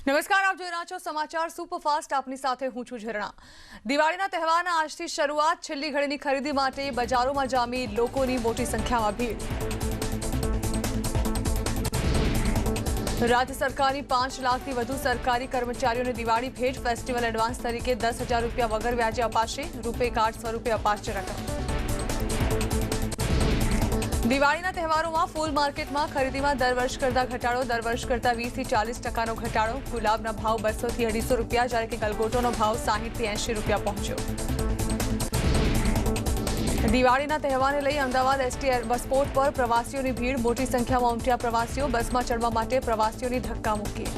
નમસ્કાર, આપ જોઈ રહ્યા છો સમાચાર સુપરફાસ્ટ. આપની સાથે હું છું ઝરણા. દિવાળીના તહેવારના આજથી શરૂઆત. છેલ્લી ઘડીની ખરીદી માટે બજારોમાં જામી લોકોની મોટી સંખ્યામાં ભીડ. રાજ્ય સરકારની 5 લાખથી વધુ સરકારી કર્મચારીઓને દિવાળી ભેટ. ફેસ્ટિવલ એડવાન્સ તરીકે 10,000 રૂપિયા વગર વ્યાજે અપાશે. રૂપે કાર્ડ સ્વરૂપે અપાશે રકમ. દિવાળીના તહેવારોમાં ફૂલ માર્કેટમાં ખરીદીમાં દર વર્ષ કરતા ઘટાડો. દર વર્ષ કરતા 20 થી 40% ઘટાડો. ગુલાબના ભાવ 200 થી 250 રૂપિયા, જ્યારે કે ગલગોટોનો ભાવ 60 થી 80 રૂપિયા પહોંચ્યો. દિવાળીના તહેવારને લઈ અમદાવાદ એસટી બસપોર્ટ પર પ્રવાસીઓની ભીડ. મોટી સંખ્યામાં ઉમટ્યા પ્રવાસીઓ. બસમાં ચડવા માટે પ્રવાસીઓની ધક્કા મૂકી.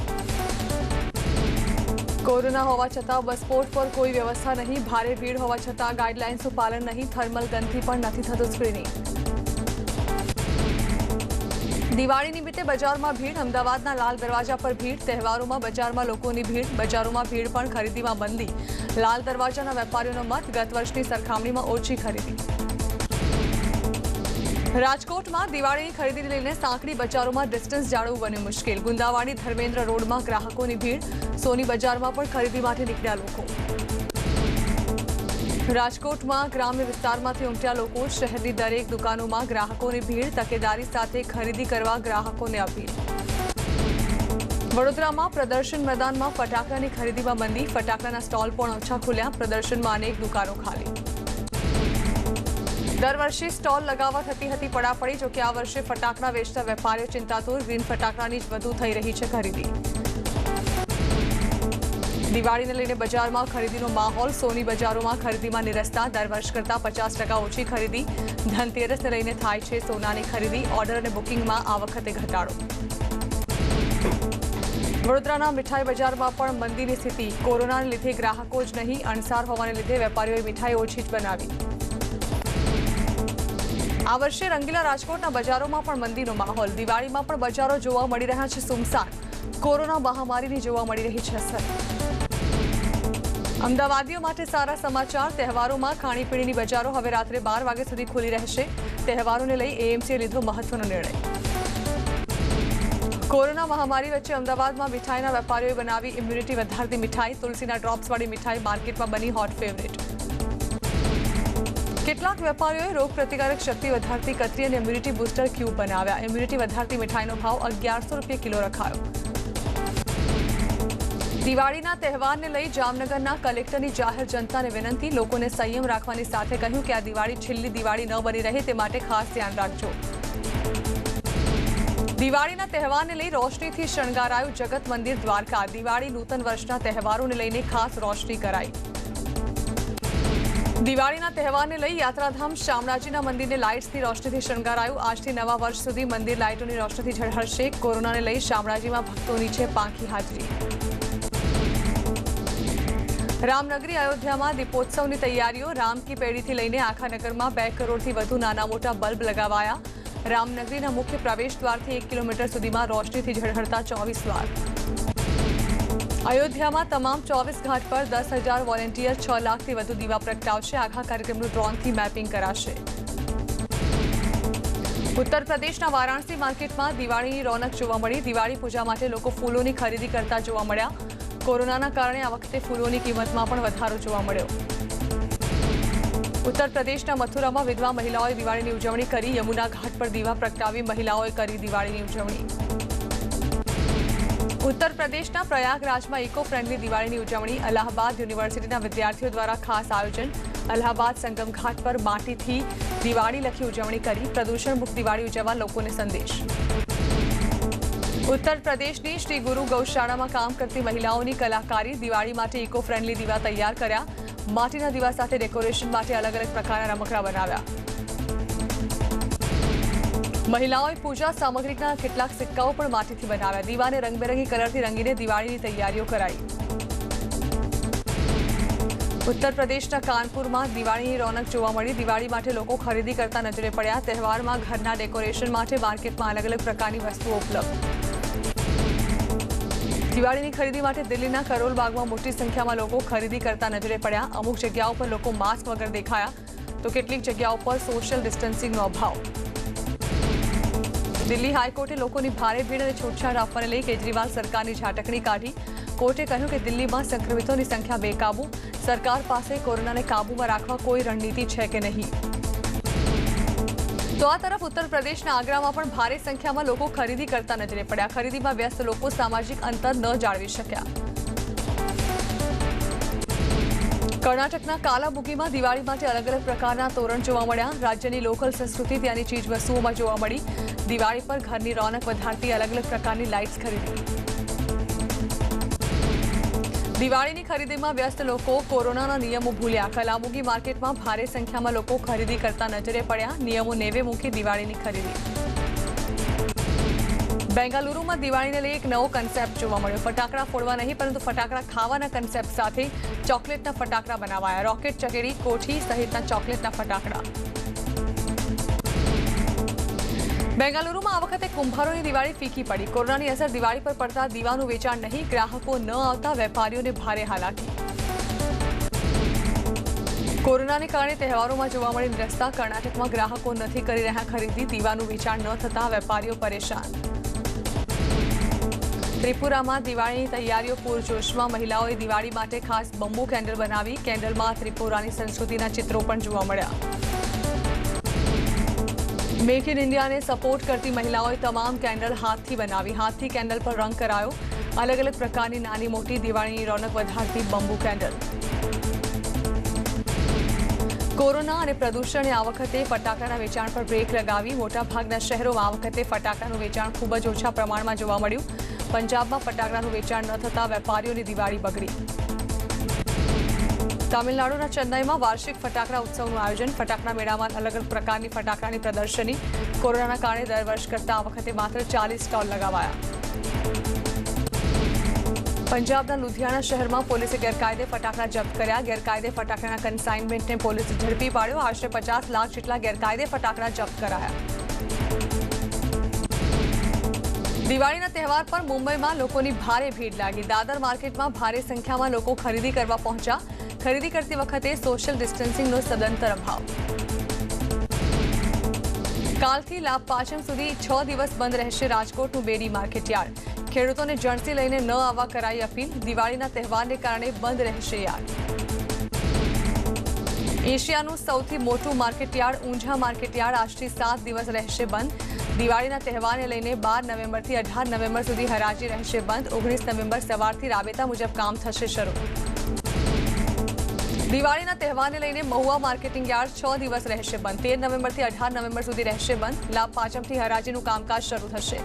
કોરોના હોવા છતાં બસપોર્ટ પર કોઈ વ્યવસ્થા નહીં. ભારે ભીડ હોવા છતાં ગાઈડલાઇન્સનું પાલન નહીં. થર્મલ ગનથી પણ નથી થતું સ્ક્રીનિંગ. દિવાળી નિમિત્તે બજારમાં ભીડ. અમદાવાદના લાલ દરવાજા પર ભીડ. તહેવારોમાં બજારમાં લોકોની ભીડ. બજારોમાં ભીડ પણ ખરીદીમાં મંદી. લાલ દરવાજાના વેપારીઓનો મત, ગત વર્ષની સરખામણીમાં ઓછી ખરીદી. રાજકોટમાં દિવાળીની ખરીદીને લઈને સાંકડી બજારોમાં ડિસ્ટન્સ જાળવવું બન્યું મુશ્કેલ. ગુંદાવાડી ધર્મેન્દ્ર રોડમાં ગ્રાહકોની ભીડ. સોની બજારમાં પણ ખરીદી માટે નીકળ્યા લોકો. રાજકોટમાં ગ્રામ્ય વિસ્તારમાંથી ઉમટ્યા લોકો. શહેરની દરેક દુકાનોમાં ગ્રાહકોની ભીડ. તકેદારી સાથે ખરીદી કરવા ગ્રાહકોને અપીલ. વડોદરામાં પ્રદર્શન મેદાનમાં ફટાકડાની ખરીદીમાં મંદી. ફટાકડાના સ્ટોલ પણ ઓછા ખુલ્યા. પ્રદર્શનમાં અનેક દુકાનો ખાલી. દર વર્ષે સ્ટોલ લગાવવા થતી હતી પડાપડી. જોકે આ વર્ષે ફટાકડા વેચતા વેપારીઓ ચિંતાતુર. ગ્રીન ફટાકડાની જ વધુ થઈ રહી છે ખરીદી. દિવાળીને લઈને બજારમાં ખરીદીનો માહોલ. સોની બજારોમાં ખરીદીમાં નિરસ્તા. દર વર્ષ કરતા 50% ઓછી ખરીદી. ધનતેરસને લઈને થાય છે સોનાની ખરીદી. ઓર્ડર અને બુકિંગમાં આ વખતે ઘટાડો. વડોદરાના મીઠાઈ બજારમાં પણ મંદીની સ્થિતિ. કોરોનાને લીધે ગ્રાહકો જ નહીં, અણસાર હોવાને લીધે વેપારીઓએ મીઠાઈ ઓછી જ બનાવી. આ વર્ષે રંગીલા રાજકોટના બજારોમાં પણ મંદીનો માહોલ. દિવાળીમાં પણ બજારો જોવા મળી રહ્યા છે સુમસાન. કોરોના મહામારીની જોવા મળી રહી છે અસર. અમદાવાદીઓ માટે સારા સમાચાર. તહેવારોમાં ખાણીપીણીની બજારો હવે રાત્રે 12 વાગ્યા સુધી ખુલ્લી રહેશે. તહેવારોને લઈ એએમસીએ લીધો મહત્વનો નિર્ણય. કોરોના મહામારી વચ્ચે અમદાવાદમાં મીઠાઈના વેપારીઓએ બનાવી ઇમ્યુનિટી વધારતી મીઠાઈ. તુલસીના ડ્રોપ્સવાળી મીઠાઈ માર્કેટમાં બની હોટ ફેવરેટ. કેટલાક વેપારીઓએ રોગ પ્રતિકારક શક્તિ વધારતી કતરી અને ઇમ્યુનિટી બુસ્ટર ક્યુબ બનાવ્યા. ઇમ્યુનિટી વધારતી મીઠાઈનો ભાવ 1100 રૂપિયા કિલો રખાયો. દિવાળીના તહેવારને લઈ જામનગરના કલેક્ટરની જાહેર જનતાને વિનંતી. લોકોને સંયમ રાખવાની સાથે કહ્યું કે આ દિવાળી છેલ્લી દિવાળી ન બની રહે તે માટે ખાસ ધ્યાન રાખજો. દિવાળીના તહેવારને લઈ રોશનીથી શણગારાયું જગત મંદિર દ્વારકા. દિવાળી નૂતન વર્ષના તહેવારોને લઈને ખાસ રોશની કરાઈ. દિવાળીના તહેવારને લઈ યાત્રાધામ શામળાજીના મંદિરને લાઇટ્સની રોશનીથી શણગારાયું. આજથી નવા વર્ષ સુધી મંદિર લાઇટોની રોશનીથી ઝળહળશે. કોરોનાને લઈ શામળાજીમાં ભક્તોની છે પાંખી હાજરી. રામનગરી અયોધ્યામાં દીપોત્સવની તૈયારીઓ. રામ કી પેઢીથી લઈને આખા નગરમાં 2 કરોડથી વધુ નાના મોટા બલ્બ લગાવાયા. રામનગરીના મુખ્ય પ્રવેશ દ્વારથી 1 કિલોમીટર સુધીમાં રોશનીથી ઝળહળતા 24 દ્વાર. અયોધ્યામાં તમામ 24 ઘાટ પર 10,000 વોલેન્ટિયર 6 લાખથી વધુ દીવા પ્રગટાવશે. આખા કાર્યક્રમનું ડ્રોનથી મેપિંગ કરાશે. ઉત્તર પ્રદેશના વારાણસી માર્કેટમાં દિવાળીની રોનક જોવા મળી. દિવાળી પૂજા માટે લોકો ફૂલોની ખરીદી કરતા જોવા મળ્યા. કોરોનાના કારણે આ વખતે ફૂલોની કિંમતમાં પણ વધારો જોવા મળ્યો. ઉત્તર પ્રદેશના મથુરામાં વિધવા મહિલાઓએ દિવાળીની ઉજવણી કરી. યમુના ઘાટ પર દીવા પ્રગટાવી મહિલાઓએ કરી દિવાળીની ઉજવણી. ઉત્તર પ્રદેશના પ્રયાગરાજમાં ઇકો ફ્રેન્ડલી દિવાળીની ઉજવણી. અલ્હાબાદ યુનિવર્સિટીના વિદ્યાર્થીઓ દ્વારા ખાસ આયોજન. અલ્હાબાદ સંગમ ઘાટ પર માટીથી દિવાળી લખી ઉજવણી કરી. પ્રદૂષણ મુક્ત દિવાળી ઉજવવા લોકોને સંદેશ. ઉત્તર પ્રદેશની શ્રી ગુરુ ગૌશાળામાં કામ કરતી મહિલાઓની કલાકારી. દિવાળી માટે ઇકો ફ્રેન્ડલી દીવા તૈયાર કર્યા. માટીના દીવા સાથે ડેકોરેશન માટે અલગ અલગ પ્રકારના રમકડા બનાવ્યા. મહિલાઓએ પૂજા સામગ્રીના કેટલાક સિક્કાઓ પણ માટીથી બનાવ્યા. દીવાને રંગબેરંગી કલરથી રંગીને દિવાળીની તૈયારીઓ કરાઈ. ઉત્તર પ્રદેશના કાનપુરમાં દિવાળીની રોનક જોવા મળી. દિવાળી માટે લોકો ખરીદી કરતા નજરે પડ્યા. તહેવારમાં ઘરના ડેકોરેશન માટે માર્કેટમાં અલગ અલગ પ્રકારની વસ્તુઓ ઉપલબ્ધ. દિવાળીની ખરીદી માટે દિલ્હીના કરોલબાગમાં મોટી સંખ્યામાં લોકો ખરીદી કરતા નજરે પડ્યા. અમુક જગ્યાઓ પર લોકો માસ્ક વગર દેખાયા તો કેટલીક જગ્યાઓ પર સોશિયલ ડિસ્ટન્સિંગનો અભાવ. દિલ્હી હાઈકોર્ટે લોકોની ભારે ભીડ અને છૂટછાટ આપવાને લઈ કેજરીવાલ સરકારની ઝાટકણી કાઢી। કોર્ટે કહ્યું કે દિલ્હીમાં સંક્રમિતોની સંખ્યા બેકાબૂ, સરકાર પાસે કોરોનાને કાબૂમાં રાખવા કોઈ રણનીતિ છે કે નહીં। તો આ તરફ ઉત્તર પ્રદેશના આગ્રામાં પણ ભારે સંખ્યામાં લોકો ખરીદી કરતા નજરે પડ્યા। ખરીદીમાં વ્યસ્ત લોકો સામાજિક અંતર ન જાળવી શક્યા। કર્ણાટકના કાલાબુગીમાં દિવાળી માટે અલગ અલગ પ્રકારના તોરણ જોવા મળ્યા। રાજ્યની લોકલ સંસ્કૃતિ ત્યાંની ચીજવસ્તુઓમાં જોવા મળી। દિવાળી પર ઘરની રોનક વધારતી અલગ અલગ પ્રકારની લાઇટ્સ ખરીદી। દિવાળીની ખરીદીમાં વ્યસ્ત લોકો કોરોનાના નિયમો ભૂલ્યા। કલાબુગી માર્કેટમાં ભારે સંખ્યામાં લોકો ખરીદી કરતા નજરે પડ્યા। નિયમો નેવે મૂકી દિવાળીની ખરીદી। બેંગાલુરુમાં દિવાળીને લઈ એક નવો કન્સેપ્ટ જોવા મળ્યો। ફટાકડા ફોડવા નહીં પરંતુ ફટાકડા ખાવાના કન્સેપ્ટ સાથે ચોકલેટના ફટાકડા બનાવાયા। રોકેટ, ચકેડી, કોઠી સહિતના ચોકલેટના ફટાકડા। બેંગાલુરુમાં આ વખતે કુંભારોની દિવાળી ફીકી પડી। કોરોનાની અસર દિવાળી પર પડતા દીવાનું વેચાણ નહીં, ગ્રાહકો ન આવતા વેપારીઓને ભારે હાલાકી। કોરોનાને કારણે તહેવારોમાં જોવા મળી નિરસ્તા। કર્ણાટકમાં ગ્રાહકો નથી કરી રહ્યા ખરીદી, દીવાનું વેચાણ ન થતા વેપારીઓ પરેશાન। ત્રિપુરામાં દિવાળીની તૈયારીઓ પૂરજોશમાં। મહિલાઓએ દિવાળી માટે ખાસ બંબુ કેન્ડલ બનાવી। કેન્ડલમાં ત્રિપુરાની સંસ્કૃતિના ચિત્રો પણ જોવા મળ્યા। મેક ઇન ઇન્ડિયાને સપોર્ટ કરતી મહિલાઓએ તમામ કેન્ડલ હાથથી બનાવી। હાથથી કેન્ડલ પર રંગ કરાયો। અલગ અલગ પ્રકારની નાની મોટી દિવાળીની રોનક વધારતી બંબુ કેન્ડલ। કોરોના અને પ્રદૂષણે આ વખતે ફટાકડાના વેચાણ પર બ્રેક લગાવી। મોટાભાગના શહેરોમાં આ વખતે ફટાકડાનું વેચાણ ખૂબ જ ઓછા પ્રમાણમાં જોવા મળ્યું। પંજાબમાં ફટાકડાનું વેચાણ ન થતા વેપારીઓની દિવાળી બગડી। તમિલનાડુના ચેન્નાઈમાં વાર્ષિક ફટાકડા ઉત્સવનું આયોજન। ફટાકડા મેળામાં અલગ અલગ પ્રકારની ફટાકડાની પ્રદર્શની। કોરોનાના કારણે દર વર્ષ કરતા આ વખતે માત્ર 40 સ્ટોલ લગાવાયા। પંજાબના લુધિયાણા શહેરમાં પોલીસે ગેરકાયદે ફટાકડા જપ્ત કર્યા। ગેરકાયદે ફટાકડાના કન્સાઇનમેન્ટને પોલીસે ઝડપી પાડ્યો। આશરે 50 લાખ જેટલા ગેરકાયદે ફટાકડા જપ્ત કરાયા। દિવાળીના તહેવાર પર મુંબઈમાં લોકોની ભારે ભીડ લાગી। દાદર માર્કેટમાં ભારે સંખ્યામાં લોકો ખરીદી કરવા પહોંચ્યા। ખરીદી કરતી વખતે સોશિયલ ડિસ્ટન્સિંગનો સદંતર અભાવ। કાલથી લાભ પાંચમ સુધી 6 દિવસ બંધ રહેશે રાજકોટનું બેડી માર્કેટયાર્ડ। ખેડૂતોને જણસી લઈને ન આવવા કરાઈ અપીલ। દિવાળીના તહેવારને કારણે બંધ રહેશે યાર્ડ। એશિયાનું સૌથી મોટું માર્કેટયાર્ડ ઊંઝા માર્કેટયાર્ડ આજથી 7 દિવસ રહેશે બંધ। દિવાળીના તહેવારને લઈને 12 નવેમ્બરથી 18 નવેમ્બર સુધી હરાજી રહેશે બંધ। 19 નવેમ્બર સવારથી રાબેતા મુજબ કામ થશે શરૂ। દિવાળીના તહેવારને લઈને મહુવા માર્કેટિંગ યાર્ડ 6 દિવસ રહેશે બંધ। 13 નવેમ્બરથી 18 નવેમ્બર સુધી રહેશે બંધ। લાભ પાંચમથી હરાજીનું કામકાજ શરૂ થશે।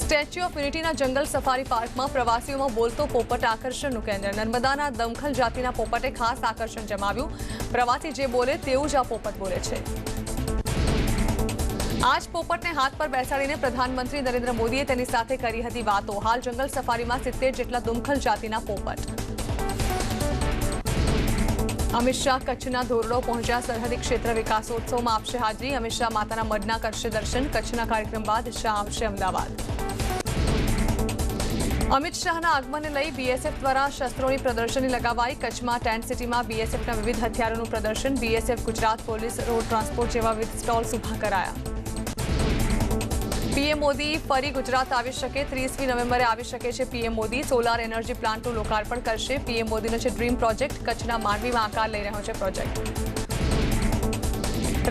સ્ટેચ્યુ ઓફ યુનિટીના જંગલ સફારી પાર્કમાં પ્રવાસીઓમાં બોલતો પોપટ આકર્ષણનું કેન્દ્ર। નર્મદાના દમખલ જાતિના પોપટે ખાસ આકર્ષણ જમાવ્યું। પ્રવાસી જે બોલે તેવું જ આ પોપટ બોલે છે। આ જ પોપટને હાથ પર બેસાડીને પ્રધાનમંત્રી નરેન્દ્ર મોદીએ તેની સાથે કરી હતી વાતો। હાલ જંગલ સફારીમાં 70 જેટલા દમખલ જાતિના પોપટ। અમિત શાહ કચ્છના ધોરડો પહોંચ્યા। સરહદી ક્ષેત્ર વિકાસોત્સવમાં આપશે હાજરી। અમિત શાહ માતાના મઢના કરશે દર્શન। કચ્છના કાર્યક્રમ બાદ શાહ આવશે અમદાવાદ। અમિત શાહના આગમનને લઈ બીએસએફ દ્વારા શસ્ત્રોની પ્રદર્શની લગાવાઈ। કચ્છમાં ટેન્ટ સિટીમાં બીએસએફના વિવિધ હથિયારોનું પ્રદર્શન। BSF, Gujarat police, road transport જેવા વિવિધ સ્ટોલ્સ ઊભા કરાયા। પીએમ મોદી ફરી ગુજરાત આવી શકે। 30મી નવેમ્બરે આવી શકે છે પીએમ મોદી। સોલાર એનર્જી પ્લાન્ટનું લોકાર્પણ કરશે। પીએમ મોદીનો છે ડ્રીમ પ્રોજેક્ટ। કચ્છના માંડવીમાં આકાર લઈ રહ્યો છે પ્રોજેક્ટ।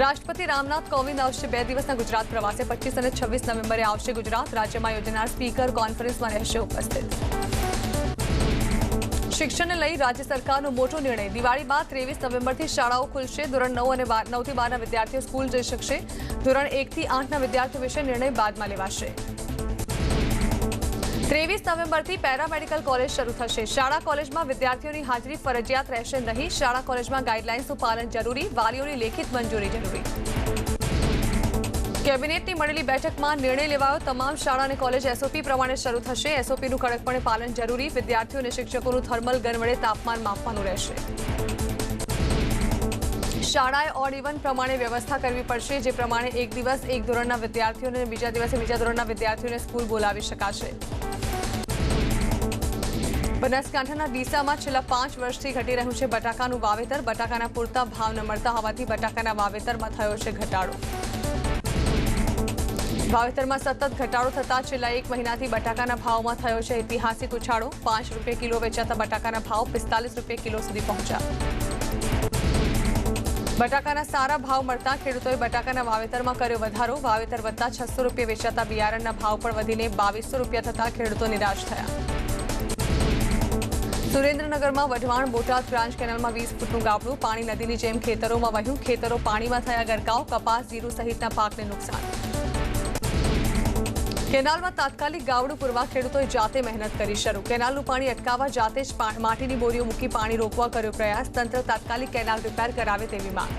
રાષ્ટ્રપતિ રામનાથ કોવિંદ આવશે 2 દિવસના ગુજરાત પ્રવાસે। 25 અને 26 નવેમ્બરે આવશે ગુજરાત। રાજ્યમાં યોજાનાર સ્પીકર કોન્ફરન્સમાં રહેશે ઉપસ્થિત। શિક્ષણને લઈ રાજ્ય સરકારનો મોટો નિર્ણય। દિવાળી બાદ 23 નવેમ્બરથી શાળાઓ ખુલશે। ધોરણ 9 અને 9થી 12ના વિદ્યાર્થીઓ સ્કૂલ જઈ શકશે। ધોરણ 1થી 8ના વિદ્યાર્થીઓ વિશે નિર્ણય બાદમાં લેવાશે। 23 નવેમ્બરથી પેરામેડિકલ કોલેજ શરૂ થશે। શાળા કોલેજમાં વિદ્યાર્થીઓની હાજરી ફરજિયાત રહેશે નહીં। શાળા કોલેજમાં ગાઈડલાઇન્સનું પાલન જરૂરી। વાલીઓની લેખિત મંજૂરી જરૂરી। કેબિનેટની મળેલી બેઠકમાં નિર્ણય લેવાયો। તમામ શાળા અને કોલેજ એસઓપી પ્રમાણે શરૂ થશે। એસઓપીનું કડકપણે પાલન જરૂરી। વિદ્યાર્થીઓ અને શિક્ષકોનું થર્મલ ગન વડે તાપમાન માપવાનું રહેશે। શાળાએ ઓડ ઇવન પ્રમાણે વ્યવસ્થા કરવી પડશે। જે પ્રમાણે એક દિવસ એક ધોરણના વિદ્યાર્થીઓને અને બીજા દિવસે બીજા ધોરણના વિદ્યાર્થીઓને સ્કૂલ બોલાવી શકાશે। બનાસકાંઠાના ડીસામાં છેલ્લા 5 વર્ષથી ઘટી રહ્યું છે બટાકાનું વાવેતર। બટાકાના પૂરતા ભાવ ન મળતા હોવાથી બટાકાના વાવેતરમાં થયો છે ઘટાડો। વાવેતરમાં સતત ઘટાડો થતા છેલ્લા 1 મહિનાથી બટાકાના ભાવમાં થયો છે ઐતિહાસિક ઉછાળો। 5 રૂપિયા કિલો વેચાતા બટાકાના ભાવ 45 રૂપિયા કિલો સુધી પહોંચ્યા। બટાકાના સારા ભાવ મળતા ખેડૂતોએ બટાકાના વાવેતરમાં કર્યો વધારો। વાવેતર વધતા 600 રૂપિયા વેચાતા બિયારણના ભાવ પણ વધીને 2200 રૂપિયા થતા ખેડૂતો નિરાશ થયા। સુરેન્દ્રનગરમાં વઢવાણ બોટાદ બ્રાન્ચ કેનાલમાં 20 ફૂટનું ગાબડું। પાણી નદીની જેમ ખેતરોમાં વહ્યું। ખેતરો પાણીમાં થયા ગરકાવ। કપાસ, જીરું સહિતના પાકને નુકસાન। કેનાલમાં તાત્કાલિક ગાબડું પૂરવા ખેડૂતોએ જાતે મહેનત કરી શરૂ। કેનાલનું પાણી અટકાવવા જાતે જ માટીની બોરીઓ મૂકી પાણી રોકવા કર્યો પ્રયાસ। તંત્ર તાત્કાલિક કેનાલ રિપેર કરાવે તેવી માંગ।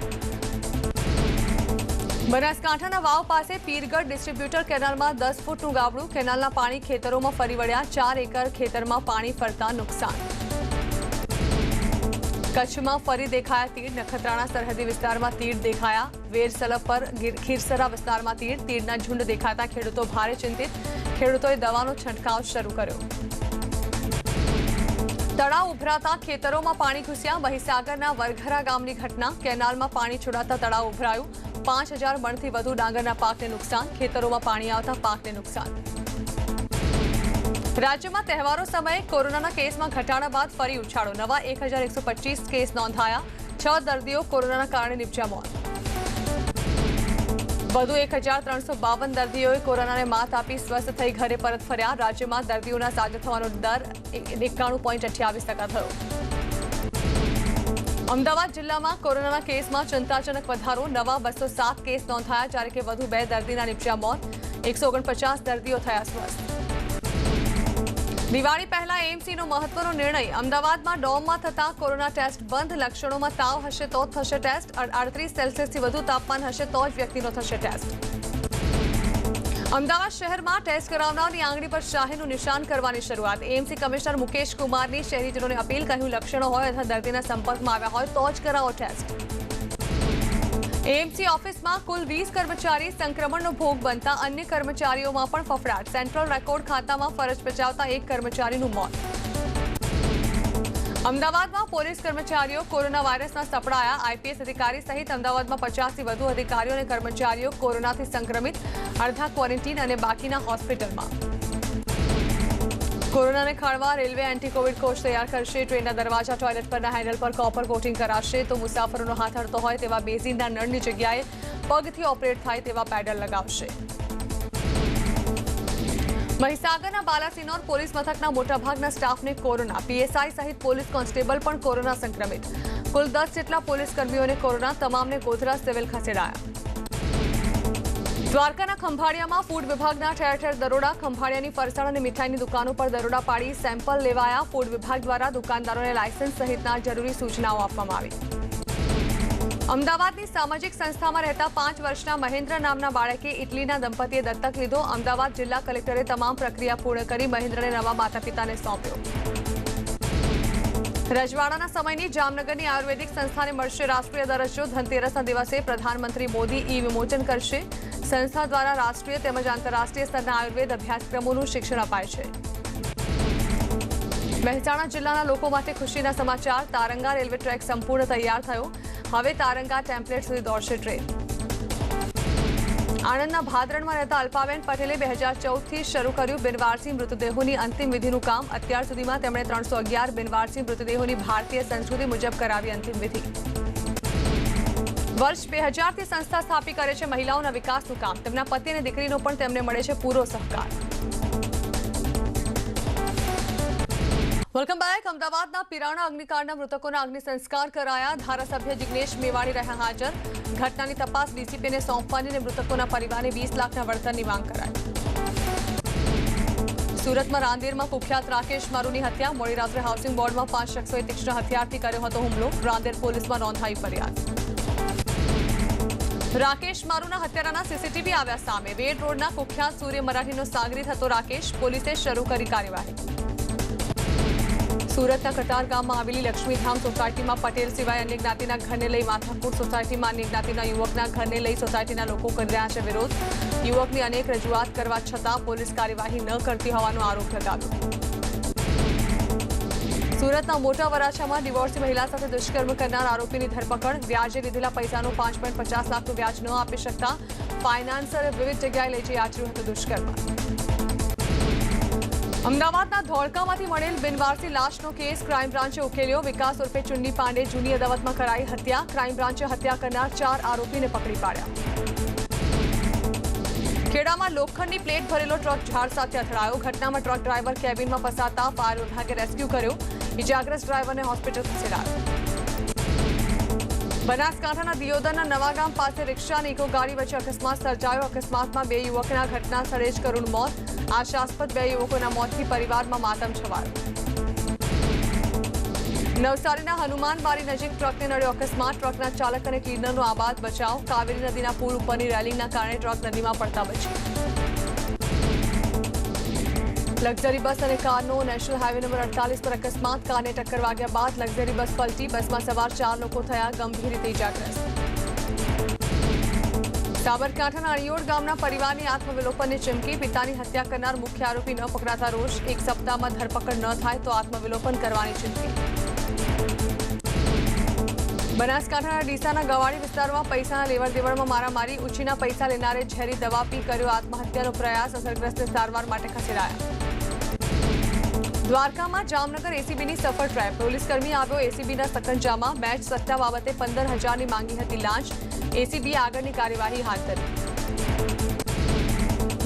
બનાસકાંઠાના વાવ પાસે પીરગઢ ડિસ્ટ્રીબ્યુટર કેનાલમાં 10 ફૂટનું ગાબડું। કેનાલના પાણી ખેતરોમાં ફરી વળ્યા। 4 એકર ખેતરમાં પાણી ફરતા નુકસાન। કચ્છમાં ફરી દેખાયા તીડ। નખત્રાણા સરહદી વિસ્તારમાં તીડ દેખાયા। વેરસલપ પર ખીરસરા વિસ્તારમાં તીડના ઝુંડ દેખાતા ખેડૂતો ભારે ચિંતિત। ખેડૂતોએ દવાનો છંટકાવ શરૂ કર્યો। તળાવ ઉભરાતા ખેતરોમાં પાણી ઘૂસ્યા। મહીસાગરના વરઘરા ગામની ઘટના। કેનાલમાં પાણી છોડાતા તળાવ ઉભરાયું। 5000 મણથી વધુ ડાંગરના પાકને નુકસાન। ખેતરોમાં પાણી આવતા પાકને નુકસાન। રાજ્યમાં તહેવારો સમયે કોરોનાના કેસમાં ઘટાડા બાદ ફરી ઉછાળો। નવા 1125 કેસ નોંધાયા। 6 દર્દીઓ કોરોનાના કારણે નિપજ્યા મોત। વધુ 1352 દર્દીઓએ કોરોનાને માત આપી સ્વસ્થ થઈ ઘરે પરત ફર્યા। રાજ્યમાં દર્દીઓના સાજા થવાનો દર 91.28% થયો। અમદાવાદ જિલ્લામાં કોરોનાના કેસમાં ચિંતાજનક વધારો। નવા 207 કેસ નોંધાયા જ્યારે કે વધુ 2 દર્દીના નિપજ્યા મોત। 149 દર્દીઓ થયા સ્વસ્થ। દિવાળી પહેલા એએમસીનો મહત્વનો નિર્ણય। અમદાવાદમાં ડોમમાં થતા કોરોના ટેસ્ટ બંધ। લક્ષણોમાં તાવ હશે તો થશે ટેસ્ટ। 38 સેલ્સિયસથી વધુ તાપમાન હશે તો જ વ્યક્તિનો થશે ટેસ્ટ। અમદાવાદ શહેરમાં ટેસ્ટ કરાવનારની આંગળી પર શાહીનું નિશાન કરવાની શરૂઆત। એએમસી કમિશનર મુકેશ કુમારની શહેરીજનોને અપીલ। કહ્યું લક્ષણો હોય અથવા દર્દીના સંપર્કમાં આવ્યા હોય તો જ કરાવો ટેસ્ટ। એએમસી ઓફિસમાં કુલ 20 કર્મચારી સંક્રમણનો ભોગ બનતા અન્ય કર્મચારીઓમાં પણ ફફડાટ। સેન્ટ્રલ રેકોર્ડ ખાતામાં ફરજ બજાવતા એક કર્મચારીનું મોત। અમદાવાદમાં પોલીસ કર્મચારીઓ કોરોના વાયરસના સપડાયા। આઈપીએસ અધિકારી સહિત અમદાવાદમાં 50થી વધુ અધિકારીઓ અને કર્મચારીઓ કોરોનાથી સંક્રમિત। અડધા ક્વોરન્ટીન અને બાકીના હોસ્પિટલમાં। કોરોનાને ખાળવા રેલવે એન્ટી કોવિડ કોચ તૈયાર કરશે। ટ્રેનના દરવાજા ટોયલેટ પરના હેન્ડલ પર કોપર કોટિંગ કરાશે તો મુસાફરોનો હાથ અડતો હોય તેવા બેઝિનના નળની જગ્યાએ પગથી ઓપરેટ થાય તેવા પેડલ લગાવશે। મહીસાગરના બાલાસિનોર પોલીસ મથકના મોટાભાગના સ્ટાફને કોરોના। પીએસઆઈ સહિત પોલીસ કોન્સ્ટેબલ પણ કોરોના સંક્રમિત। કુલ 10 જેટલા પોલીસ કર્મીઓને કોરોના। તમામને ગોધરા સિવિલ ખસેડાયા। દ્વારકાના ખંભાળિયામાં ફૂડ વિભાગના ઠેર ઠેર દરોડા। ખંભાળિયાની ફરસાણ અને મીઠાઈની દુકાનો પર દરોડા પાડી સેમ્પલ લેવાયા। ફૂડ વિભાગ દ્વારા દુકાનદારોને લાયસન્સ સહિતના જરૂરી સૂચનાઓ આપવામાં આવી। અમદાવાદની સામાજિક સંસ્થામાં રહેતા 5 વર્ષના મહેન્દ્ર નામના બાળકે ઇટલીના દંપતીએ દત્તક લીધો। અમદાવાદ જિલ્લા કલેક્ટરે તમામ પ્રક્રિયા પૂર્ણ કરી મહેન્દ્રને નવા માતા પિતાને સોંપ્યો। રજવાડાના સમયની જામનગરની આયુર્વેદિક સંસ્થાને મળશે રાષ્ટ્રીય દરજ્જો। ધનતેરસના દિવસે પ્રધાનમંત્રી મોદી ઈ વિમોચન કરશે। સંસ્થા દ્વારા રાષ્ટ્રીય તેમજ આંતરરાષ્ટ્રીય સ્તરના આયુર્વેદ અભ્યાસક્રમોનું શિક્ષણ અપાય છે। મહેસાણા જિલ્લાના લોકો માટે ખુશીના સમાચાર। તારંગા રેલવે ટ્રેક સંપૂર્ણ તૈયાર થયો। હવે તારંગા ટેમ્પલેટ સુધી દોડશે ટ્રેન। આણંદના ભાદરણમાં રહેતા અલ્પાબેન પટેલે 2014થી શરૂ કર્યું બિનવારસી મૃતદેહોની અંતિમ વિધિનું કામ। અત્યાર સુધીમાં તેમણે 311 બિનવારસી મૃતદેહોની ભારતીય સંસ્કૃતિ મુજબ કરાવી અંતિમ વિધિ। વર્ષ 2000થી સંસ્થા સ્થાપી કરે છે મહિલાઓના વિકાસનું કામ। તેમના પતિ અને દીકરીનો પણ તેમને મળે છે પૂરો સહકાર। Welcome back. અમદાવાદના પિરાણા અગ્નિકાંડના મૃતકોના અગ્નિ સંસ્કાર કરાયા। ધારાસભ્ય જિગ્નેશ મેવાણી રહ્યા હાજર। ઘટનાની તપાસ ડીસીપીને સોંપવાની અને મૃતકોના પરિવારને 20 લાખના વળતરની માંગ કરાઈ। સુરતમાં રાંદેરમાં કુખ્યાત રાકેશ મારુની હત્યા। મોડી રાત્રે હાઉસિંગ બોર્ડમાં 5 શખ્સોએ તીક્ષ્ણ હથિયારથી કર્યો હતો હુમલો। રાંદેર પોલીસમાં નોંધાઈ ફરિયાદ। રાકેશ મારુના હત્યારાના સીસીટીવી આવ્યા સામે। વેડ રોડના કુખ્યાત સૂર્ય મરાઠીનો સાગરીત હતો રાકેશ। પોલીસે શરૂ કરી કાર્યવાહી। સુરતના કટાર ગામમાં આવેલી લક્ષ્મીધામ સોસાયટીમાં પટેલ સિવાય અન્ય જ્ઞાતિના ઘરને લઈ માથાકૂટ। સોસાયટીમાં અન્ય જ્ઞાતિના યુવકના ઘરને લઈ સોસાયટીના લોકો કરી રહ્યા છે વિરોધ। યુવકની અનેક રજૂઆત કરવા છતાં પોલીસ કાર્યવાહી ન કરતી હોવાનો આરોપ લગાવ્યો। સુરતના મોટા વરાછામાં ડિવોર્સી મહિલા સાથે દુષ્કર્મ કરનાર આરોપીની ધરપકડ। વ્યાજે લીધેલા પૈસાનું 5.50 લાખનું વ્યાજ ન આપી શકતા ફાઇનાન્સરે વિવિધ જગ્યાએ લઈ જઈ આચર્યું હતું દુષ્કર્મ. અમદાવાદના ધોળકામાંથી મળેલ બિનવારસી લાશનો કેસ ક્રાઇમ બ્રાન્ચે ઉકેલ્યો. વિકાસ ઉર્ફે ચુન્ની પાંડે જૂની અદાવતમાં કરાઈ હત્યા. ક્રાઇમ બ્રાન્ચે હત્યા કરનાર 4 આરોપીને પકડી પાડ્યા. ખેડામાં લોખંડની પ્લેટ ભરેલો ટ્રક ઝાડ સાથે અથડાયો. ઘટનામાં ટ્રક ડ્રાઈવર કેબિનમાં ફસાતા ફાયર વિભાગે રેસ્ક્યુ કર્યો. ઇજાગ્રસ્ત ડ્રાઈવરને હોસ્પિટલ ખસેડાયો. બનાસકાંઠાના દિયોદરના નવાગામ પાસે રિક્ષા અને ઇકો ગાડી વચ્ચે અકસ્માત સર્જાયો. અકસ્માતમાં 2 યુવકના ઘટના સ્થળે જ કરુણ મોત. આશાસ્પદ 2 યુવકોના મોતથી પરિવારમાં માતમ છવાયો. નવસારીના હનુમાનબારી નજીક ટ્રકને નડ્યો અકસ્માત. ટ્રકના ચાલક અને ક્લીનરનો આબાદ બચાવ. કાવેરી નદીના પુલ ઉપરની રેલિંગના કારણે ટ્રક નદીમાં પડતા બચી. લક્ઝરી બસ અને કારનો નેશનલ હાઈવે નંબર 48 પર અકસ્માત. કારને ટક્કર વાગ્યા બાદ લક્ઝરી બસ પલટી. બસમાં સવાર 4 લોકો થયા ગંભીર રીતે ઇજાગ્રસ્ત. સાબરકાંઠાના અણિયોડ ગામના પરિવારની આત્મવિલોપનની ચીમકી. પિતાની હત્યા કરનાર મુખ્ય આરોપી ન પકડાતા રોષ. 1 સપ્તાહમાં ધરપકડ ન થાય તો આત્મવિલોપન કરવાની ચીમકી. બનાસકાંઠાના ડીસાના ગવાડી વિસ્તારમાં પૈસાના લેવડ દેવડમાં મારામારી. ઉછીના પૈસા લેનારે ઝેરી દવા પી કર્યો આત્મહત્યાનો પ્રયાસ. અસરગ્રસ્તને સારવાર માટે ખસેડાયા. દ્વારકામાં જામનગર એસીબીની સફળ ટ્રેપ. પોલીસકર્મી આવ્યો એસીબીના સકંજામાં. મેચ સટ્ટા બાબતે 15,000ની માંગી હતી લાંચ. એસીબીએ આગળની કાર્યવાહી હાથ ધરી.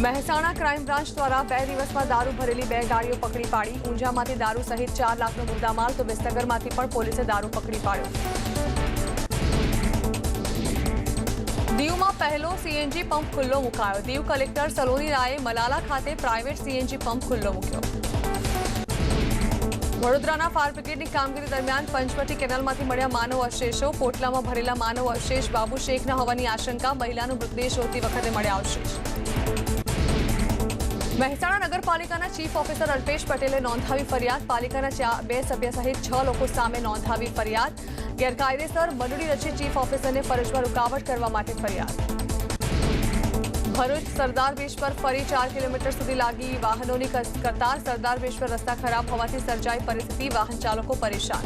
મહેસાણા ક્રાઇમ બ્રાન્ચ દ્વારા 2 દિવસમાં દારૂ ભરેલી 2 ગાડીઓ પકડી પાડી. ઊંઝામાંથી દારૂ સહિત 4 લાખનો મુદ્દામાલ તો વિસનગરમાંથી પણ પોલીસે દારૂ પકડી પાડ્યો. દીવમાં પહેલો સીએનજી પંપ ખુલ્લો મુકાયો. દીવ કલેક્ટર સલોની રાયે મલાલા ખાતે પ્રાઇવેટ સીએનજી પંપ ખુલ્લો મૂક્યો. વડોદરાના ફાયર બ્રિગેડની કામગીરી દરમિયાન પંચવટી કેનાલમાંથી મળ્યા માનવ અવશેષો. પોટલામાં ભરેલા માનવ અવશેષ બાબુ શેખના હોવાની આશંકા. મહિલાનો મૃતદેહ શોધતી વખતે મળ્યા અવશેષ. મહેસાણા નગરપાલિકાના ચીફ ઓફિસર અલ્પેશ પટેલે નોંધાવી ફરિયાદ. પાલિકાના 2 સભ્ય સહિત 6 લોકો સામે નોંધાવી ફરિયાદ. ગેરકાયદેસર મંડળી રચી ચીફ ઓફિસરને ફરજમાં રૂકાવટ કરવા માટે ફરિયાદ. ભરૂચ સરદાર બ્રિજ પર ફરી 4 કિલોમીટર સુધી લાગી વાહનોની કતાર. સરદાર બ્રિજ પર રસ્તા ખરાબ હોવાથી સર્જાઈ પરિસ્થિતિ. વાહન ચાલકો પરેશાન.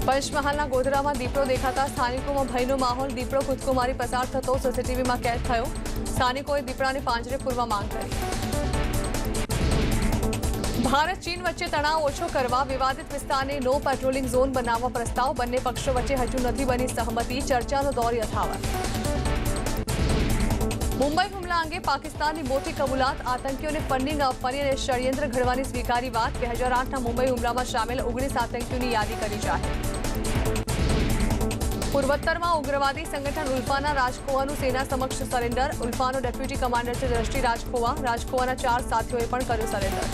પંચમહાલના ગોધરામાં દીપડો દેખાતા સ્થાનિકોમાં ભયનો માહોલ. દીપડો કૂદકો મારી પસાર થતો સીસીટીવીમાં કેદ થયો. સ્થાનિકોએ દીપડાને પાંજરે પૂરવા માંગ કરી. ભારત ચીન વચ્ચે તણાવ ઓછો કરવા વિવાદિત વિસ્તારને નો પેટ્રોલિંગ ઝોન બનાવવા પ્રસ્તાવ. બંને પક્ષો વચ્ચે હજુ નથી બની સહમતિ. ચર્ચાનો દોર યથાવત. મુંબઈ હુમલા અંગે પાકિસ્તાનની મોટી કબૂલાત. આતંકીઓને ફંડિંગ આપવાની અને ષડયંત્ર ઘડવાની સ્વીકારી વાત. 2008ના મુંબઈ હુમલામાં સામેલ 19 આતંકીઓની યાદી કરી જાહેર. પૂર્વોત્તરમાં ઉગ્રવાદી સંગઠન ઉલ્ફાના રાજખોવાનું સેના સમક્ષ સરેન્ડર. ઉલ્ફાનો ડેપ્યુટી કમાન્ડર છે દ્રષ્ટિ રાજખોવા. રાજખોવાના 4 સાથીઓએ પણ કર્યું સરેન્ડર.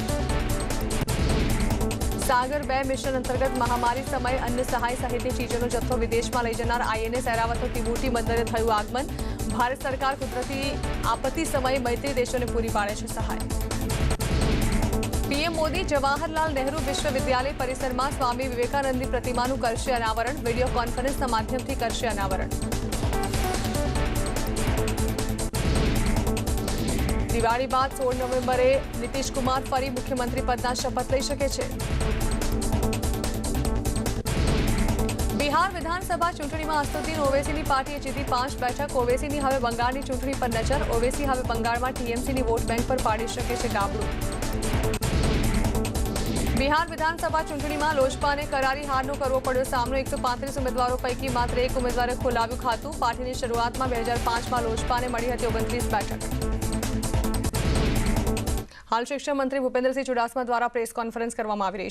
સાગર 2 મિશન અંતર્ગત મહામારી સમયે અન્ન સહાય સહિતની ચીજોનો જથ્થો વિદેશમાં લઈ જનાર આઈએનએસ એરાવતનું તિબુટી બંદરે થયું આગમન. ભારત સરકાર કુદરતી આપત્તિ સમયે મૈત્રી દેશોને પૂરી પાડે છે સહાય. પીએમ મોદી જવાહરલાલ નહેરુ વિશ્વવિદ્યાલય પરિસરમાં સ્વામી વિવેકાનંદની પ્રતિમાનું કરશે અનાવરણ. વિડીયો કોન્ફરન્સના માધ્યમથી કરશે અનાવરણ. દિવાળી બાદ 16 નવેમ્બરે નીતિશ કુમાર ફરી મુખ્યમંત્રી પદના શપથ લઈ શકે છે. બિહાર વિધાનસભા ચૂંટણીમાં અસદુદ્દીન ઓવૈસીની પાર્ટીએ જીતી 5 બેઠક. ઓવૈસીની હવે બંગાળની ચૂંટણી પર નજર. ઓવૈસી હવે બંગાળમાં ટીએમસીની વોટ બેંક પર પાડી શકે છે ગાબડું. બિહાર વિધાનસભા ચૂંટણીમાં લોજપાને કરારી હારનો કરવો પડ્યો સામનો. 135 ઉમેદવારો પૈકી માત્ર 1 ઉમેદવારે ખોલાવ્યું ખાતું. પાર્ટીની શરૂઆતમાં 2005માં લોજપાને મળી હતી 29 બેઠક. હાલ શિક્ષણ મંત્રી ભૂપેન્દ્રસિંહ ચુડાસમા દ્વારા પ્રેસ કોન્ફરન્સ કરવામાં આવી રહી છે.